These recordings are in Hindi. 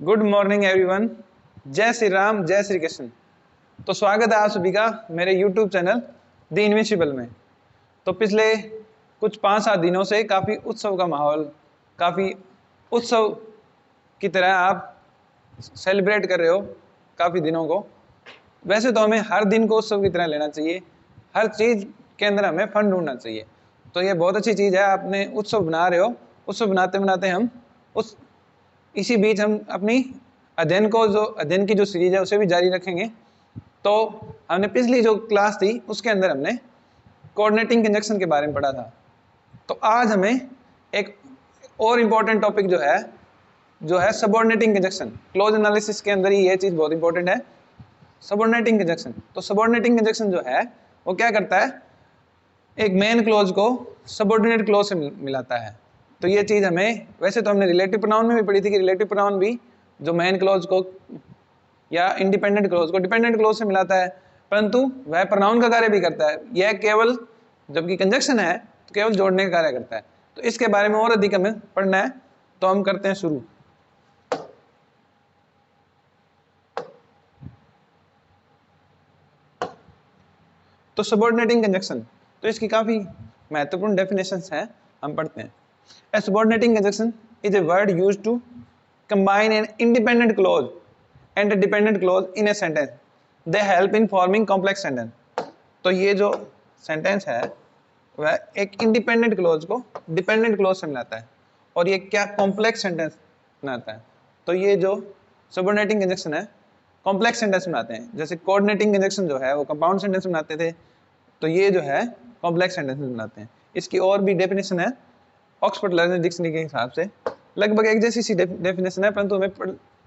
Good morning everyone. जय श्री राम, जय श्री कृष्ण। तो स्वागत है आप सभी का मेरे यूट्यूब चैनल द इनविंसिबल में। तो पिछले कुछ 5-7 दिनों से काफ़ी उत्सव का माहौल, काफ़ी उत्सव की तरह आप सेलिब्रेट कर रहे हो काफ़ी दिनों को। वैसे तो हमें हर दिन को उत्सव की तरह लेना चाहिए, हर चीज़ के अंदर हमें फन ढूंढना चाहिए। तो ये बहुत अच्छी चीज़ है, आपने उत्सव बना रहे हो। उत्सव बनाते बनाते हम उस इसी बीच हम अपनी अध्ययन की जो सीरीज है उसे भी जारी रखेंगे। तो हमने पिछली जो क्लास थी उसके अंदर हमने कोऑर्डिनेटिंग कंजक्शन के बारे में पढ़ा था। तो आज हमें एक और इम्पोर्टेंट टॉपिक जो है सबऑर्डिनेटिंग कंजक्शन। क्लोज एनालिसिस के अंदर ही ये चीज़ बहुत इंपॉर्टेंट है, सबऑर्डिनेटिंग कंजक्शन। तो सबऑर्डिनेटिंग कंजक्शन जो है वो क्या करता है, एक मेन क्लोज को सबऑर्डिनेट क्लोज से मिलाता है। तो ये चीज़ हमें, वैसे तो हमने रिलेटिव प्रोनाउन में भी पढ़ी थी कि रिलेटिव प्रोनाउन भी जो मेन क्लोज को या इंडिपेंडेंट क्लोज को डिपेंडेंट क्लोज से मिलाता है, परंतु वह प्रोनाउन का कार्य भी करता है। यह केवल जबकि कंजक्शन है तो केवल जोड़ने का कार्य करता है। तो इसके बारे में और अधिक हमें पढ़ना है, तो हम करते हैं शुरू। तो सबऑर्डिनेटिंग कंजक्शन, तो इसकी काफ़ी महत्वपूर्ण डेफिनेशंस हैं, हम पढ़ते हैं। A subordinating conjunction is a word used to combine an independent clause and a dependent clause in a sentence. They help in forming complex sentence. तो ये जो सेंटेंस है वह एक इंडिपेंडेंट क्लोज को डिपेंडेंट क्लोज से मिलाता है और ये क्या कॉम्प्लेक्स सेंटेंस बनाता है। तो ये जो सबऑर्डिनेटिंग कंजक्शन है कॉम्प्लेक्स सेंटेंस बनाते हैं। जैसे कोऑर्डिनेटिंग कंजक्शन जो है वो कंपाउंड सेंटेंस बनाते थे, तो ये जो है कॉम्प्लेक्स सेंटेंस बनाते हैं। इसकी और भी डेफिनेशन है ऑक्सफोर्ड लर्नर डिक्शनरी के हिसाब से, लगभग एक जैसी सी डेफिनेशन है, परंतु हमें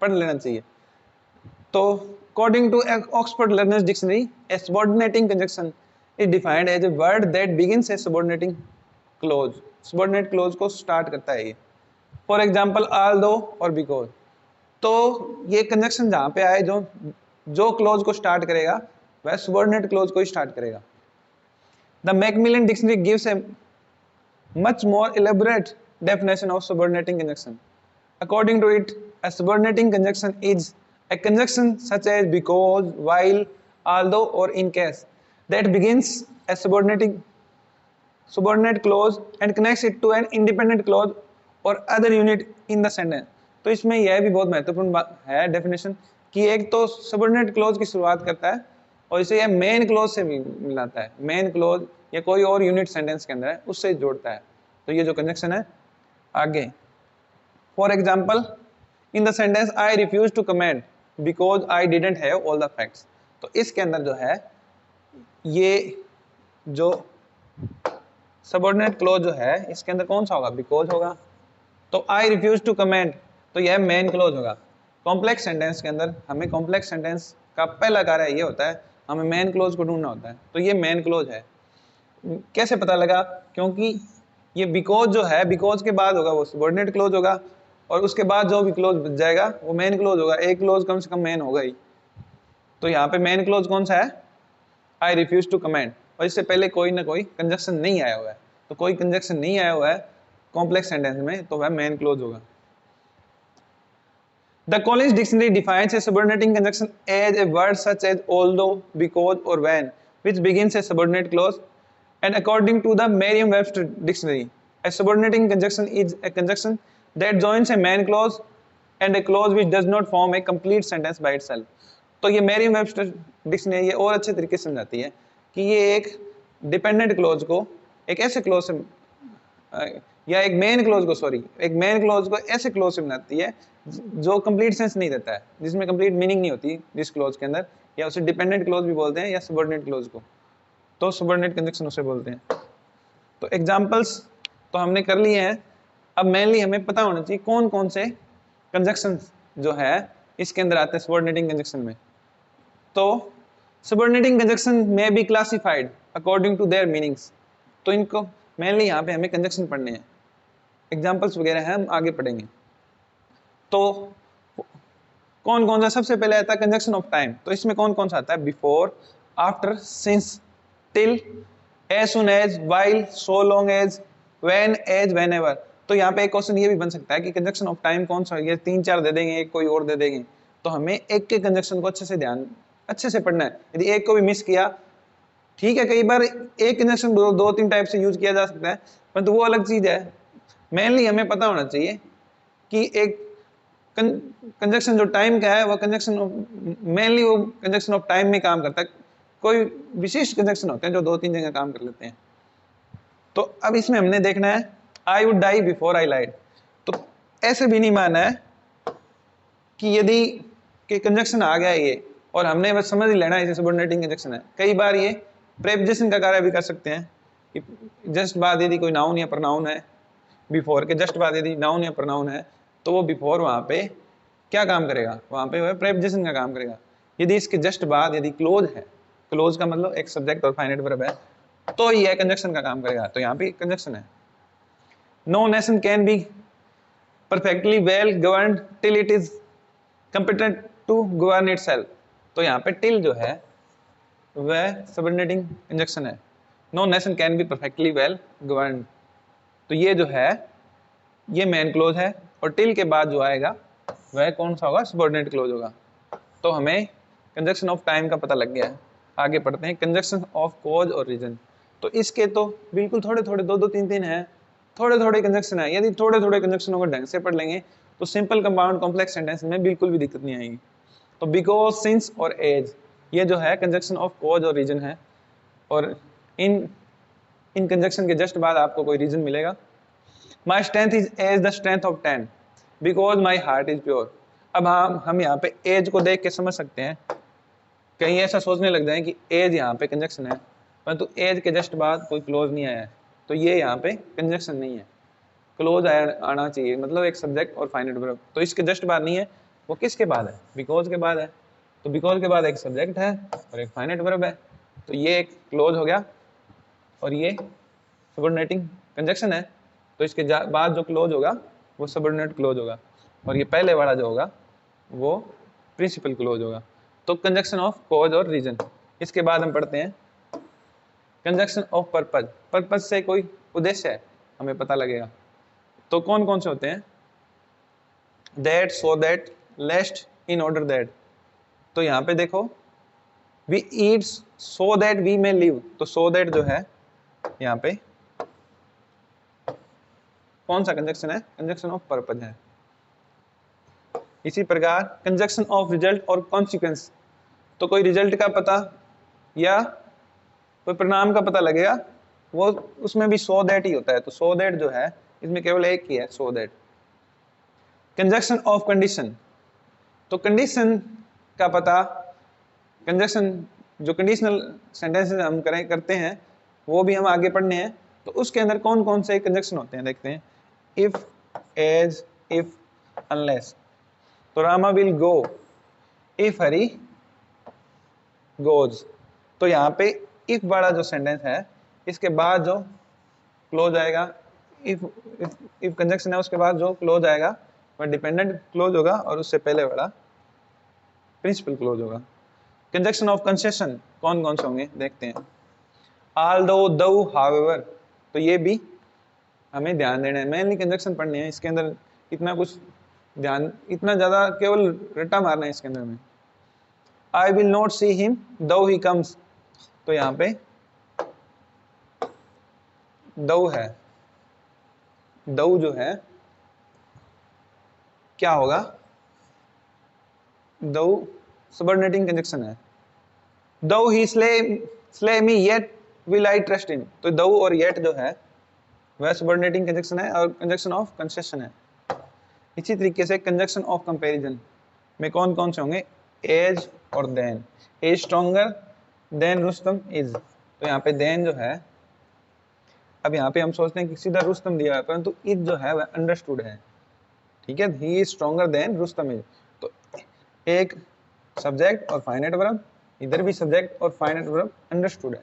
पढ़ लेना चाहिए। तो according to Oxford learner's dictionary, a subordinating conjunction is defined as a word that begins a subordinating clause. Subordinate clause को स्टार्ट करता है ये। फॉर एग्जांपल ऑल्दो और बिकॉज। तो ये कंजक्शन जहाँ पे आए जो क्लोज को स्टार्ट करेगा वह सबऑर्डिनेट क्लोज को ही स्टार्ट करेगा। The Macmillan dictionary gives A much more elaborate definition of subordinating conjunction. According to it, a subordinating conjunction is a conjunction such as because, while, although, or in case that begins a subordinate clause and connects it to an independent clause or other unit in the sentence. तो इसमें यह भी बहुत महत्वपूर्ण है डेफिनेशन कि एक तो सबऑर्डिनेट क्लोज की शुरुआत करता है और इसे यह मेन क्लोज से मिलाता है। मेन क्लोज या कोई और यूनिट सेंटेंस के अंदर है उससे जोड़ता है। तो ये जो कंजक्शन है आगे, for example in the sentence I refuse to comment because I didn't have all the facts. तो इसके अंदर जो है ये जो सबऑर्डिनेट क्लोज जो है इसके अंदर कौन सा होगा, बिकॉज होगा। तो आई रिफ्यूज टू कमेंट, तो यह मेन क्लोज होगा। कॉम्प्लेक्स सेंटेंस के अंदर हमें कॉम्प्लेक्स सेंटेंस का पहला कार्य ये होता है, हमें मेन क्लोज को ढूंढना होता है। तो ये मेन क्लोज है। कैसे पता लगा, क्योंकि ये बिकॉज जो है बिकॉज के बाद होगा वो सबऑर्डिनेट क्लोज होगा और उसके बाद जो भी क्लोज बच जाएगा वो मेन क्लोज होगा। एक क्लोज कम से कम मेन होगा ही। तो यहाँ पे मेन क्लोज कौन सा है, आई रिफ्यूज टू कमेंट, और इससे पहले कोई ना कोई कंजक्शन नहीं आया हुआ है। तो कोई कंजक्शन नहीं आया हुआ है कॉम्प्लेक्स सेंटेंस में, तो वह मेन क्लोज होगा। The Collins Dictionary defines a subordinating conjunction as a word such as although, because, or when, which begins a subordinate clause. And according to the Merriam-Webster Dictionary, a subordinating conjunction is a conjunction that joins a main clause and a clause which does not form a complete sentence by itself. तो ये Merriam-Webster Dictionary ये और अच्छे तरीके से समझाती है कि ये एक डिपेंडेंट क्लोज को एक ऐसे क्लोज से या एक मेन क्लोज को ऐसे क्लोज से बनाती है जो कंप्लीट सेंस नहीं देता है, जिसमें कंप्लीट मीनिंग नहीं होती जिस क्लोज के अंदर, या उसे डिपेंडेंट क्लोज भी बोलते हैं या सबऑर्डिनेट क्लोज को। तो सबऑर्डिनेट कंजक्शन उसे बोलते हैं। तो एग्जांपल्स तो हमने कर लिए हैं। अब मेनली हमें पता होना चाहिए कौन कौन से कंजक्शन जो है इसके अंदर आते हैं सबऑर्डिनेटिंग कंजक्शन में। तो सबऑर्डिनेटिंग कंजक्शन में be classified according to their meanings. तो इनको मेनली यहाँ पे हमें कंजक्शन पढ़ने हैं, एग्जाम्पल्स वगैरह हैं हम आगे पढ़ेंगे। तो कौन कौन सा, सबसे पहले आता है कंजक्शन ऑफ टाइम। तो इसमें कौन कौन सा आता है, before, after, since, till, as soon as, while, so long as, when, as, whenever. तो यहाँ पे एक क्वेश्चन ये भी बन सकता है कि कंजक्शन ऑफ टाइम कौन सा है, 3-4 दे देंगे, एक कोई और दे देंगे, तो हमें एक के कंजक्शन को अच्छे से पढ़ना है। यदि एक को भी मिस किया, ठीक है, कई बार एक कंजक्शन 2-3 टाइप से यूज किया जा सकता है, परंतु वो अलग चीज है। मेनली हमें पता होना चाहिए कि एक कंजक्शन जो टाइम का है वो कंजक्शन मेनली वो कंजक्शन ऑफ टाइम में काम करता है। कोई विशिष्ट कंजक्शन होते हैं जो 2-3 जगह काम कर लेते हैं। तो अब इसमें हमने देखना है I would die before I lied. तो ऐसे भी नहीं माना है कि यदि कि कंजक्शन आ गया ये और हमने बस समझ ही लेना है इसे सबऑर्डिनेटिंग कंजक्शन है। कई बार ये प्रेपोजिशन का कार्य भी कर सकते हैं कि जस्ट बाद यदि कोई नाउन या प्रोनाउन है, बिफोर के जस्ट बाद यदि नाउन या प्रोनाउन है, तो वो बिफोर वहां पे क्या काम करेगा, वहां पे वह प्रेपोजिशन का काम करेगा। यदि इसके जस्ट बाद यदि क्लोज है, क्लोज का मतलब एक सब्जेक्ट और फाइनाइट वर्ब है, तो ये कंजक्शन का काम करेगा। तो यहाँ पे कंजक्शन है। No nation can be perfectly well governed till it is competent to govern itself। तो यहाँ पे टिल जो है वह सबऑर्डिनेटिंग कंजक्शन है। No nation can be perfectly well governed, तो ये जो है ये मेन क्लोज है, और टिल के बाद जो आएगा वह कौन सा होगा, सबऑर्डिनेट क्लोज होगा। तो हमें कंजक्शन ऑफ टाइम का पता लग गया है। आगे पढ़ते हैं कंजक्शन ऑफ कॉज और रीजन। तो इसके तो बिल्कुल थोड़े थोड़े 2-2-3-3 है, थोड़े थोड़े कंजक्शन है। यदि थोड़े थोड़े कंजक्शनों को ढंग से पढ़ लेंगे तो सिंपल कंपाउंड कॉम्प्लेक्स सेंटेंस में बिल्कुल भी दिक्कत नहीं आएगी। तो बिकॉज, सिंस और एज, ये जो है कंजक्शन ऑफ कॉज और रीजन है, और इन कंजक्शन के जस्ट बाद आपको कोई रीजन मिलेगा। My strength is as the strength of 10 because my heart is pure. अब हम यहाँ पे एज को देख के समझ सकते हैं, कहीं ऐसा सोचने लग जाए कि एज यहाँ पे कंजक्शन है, परंतु एज के जस्ट बाद कोई क्लोज नहीं आया है, तो ये यहाँ पे कंजक्शन नहीं है। क्लोज आना चाहिए, मतलब एक सब्जेक्ट और फाइनाइट वर्ब। तो इसके जस्ट बाद नहीं है, वो किसके बाद है, बिकॉज के बाद है। तो बिकॉज के बाद एक सब्जेक्ट है और एक फाइनाइट वर्ब है, तो ये एक क्लोज हो गया और ये सबऑर्डिनेटिंग कंजक्शन है। तो इसके बाद जो क्लोज होगा वो सबऑर्डिनेट क्लोज होगा, और ये पहले वाला जो होगा वो प्रिंसिपल क्लोज होगा। तो कंजक्शन ऑफ कॉज और रीजन। इसके बाद हम पढ़ते हैं कंजक्शन ऑफ पर्पज। पर्पज से कोई उद्देश्य है हमें पता लगेगा। तो कौन कौन से होते हैं, that, so that, lest, in order that. तो यहाँ पे देखो we eat so that we may live, तो सो दैट जो है यहाँ पे कौन सा कंजक्शन है, कंजक्शन ऑफ पर्पज है। इसी प्रकार कंजक्शन ऑफ रिजल्ट और कॉन्सिक्वेंस। तो कोई रिजल्ट का पता या कोई परिणाम का पता लगेगा, वो उसमें भी सो दैट ही होता है। तो सो दैट जो है इसमें केवल एक ही है, so that. Conjunction of condition. तो कंडीशन का पता, कंजक्शन जो कंडीशनल सेंटेंसेस हम करते हैं वो भी हम आगे पढ़ने हैं। तो उसके अंदर कौन कौन से कंजक्शन होते हैं देखते हैं। If, as, if, unless. तो Rama will go if Hari goes. तो यहाँ पे इफ वाला जो सेंटेंस है इसके बाद जो क्लोज आएगा, इफ कंजक्शन है उसके बाद जो क्लोज आएगा वह डिपेंडेंट क्लोज होगा, और उससे पहले वाला प्रिंसिपल क्लोज होगा। कंजक्शन ऑफ कंसेशन कौन कौन से होंगे देखते हैं। आल्दो, दो, हाउएवर। तो ये भी हमें ध्यान देना है, मेनली कंजक्शन पढ़ने हैं। इसके अंदर इतना कुछ ध्यान, इतना ज्यादा केवल रट्टा मारना है इसके अंदर में। I will not see him दो ही कम्स। तो यहाँ पे दो है, दो जो है क्या होगा, दो सबऑर्डिनेटिंग कंजक्शन है। Though he slay me yet will I trust in. तो दो और येट जो है वह सबऑर्डिनेटिंग कंजक्शन है और कंजक्शन ऑफ कंसेशन है। इसी तरीके से कंजक्शन ऑफ कंपैरिजन में कौन कौन से होंगे, एज और then. As stronger than Rustam is. तो यहाँ पे देन जो है, अब यहाँ पे हम सोचते हैं कि सीधा रुस्तम दिया है, परंतु इज जो है वह अंडरस्टूड है, ठीक है। He is stronger than Rustam is. तो एक सब्जेक्ट और फाइनाइट वर्ब, इधर भी सब्जेक्ट और फाइनाइट वर्ब अंडरस्टूड है।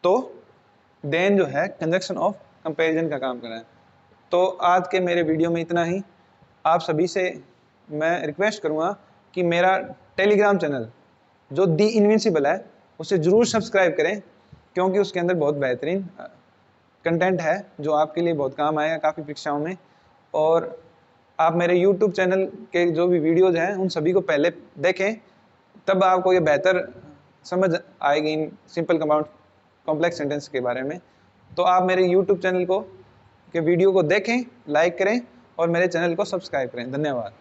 तो देन जो है कंजक्शन ऑफ कंपैरिजन का काम कर रहा है। तो आज के मेरे वीडियो में इतना ही। आप सभी से मैं रिक्वेस्ट करूँगा कि मेरा टेलीग्राम चैनल जो दी इनविंसिबल है उसे ज़रूर सब्सक्राइब करें, क्योंकि उसके अंदर बहुत बेहतरीन कंटेंट है जो आपके लिए बहुत काम आएगा काफ़ी परीक्षाओं में। और आप मेरे यूट्यूब चैनल के जो भी वीडियोज़ हैं उन सभी को पहले देखें, तब आपको ये बेहतर समझ आएगी in simple compound complex sentence के बारे में। तो आप मेरे यूट्यूब चैनल को के वीडियो को देखें, लाइक करें और मेरे चैनल को सब्सक्राइब करें। धन्यवाद।